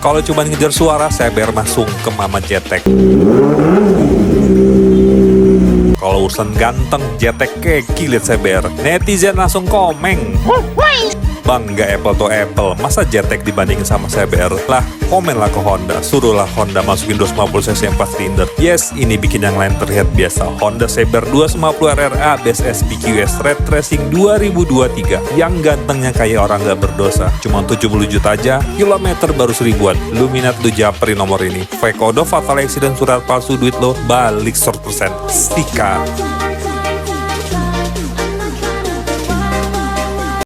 Kalau cuma ngejar suara, Seber mah sungkem sama Jetek. Kalau urusan ganteng, Jetek keki liat Seber. Netizen langsung komeng. Bangga apple to apple, masa Jetek dibandingin sama Seber? Lah, komenlah ke Honda, suruhlah Honda masukin 250cc yang 4 silinder. Yes, ini bikin yang lain terlihat biasa. Honda Saber 250 RRA Base SPQS Red Racing 2023. Yang gantengnya kayak orang gak berdosa. Cuma 70 juta aja, kilometer baru 1000-an. Lu minat lu japerin nomor ini. Fake Odo, fatal accident, surat palsu, duit lo balik 100%. Sikat.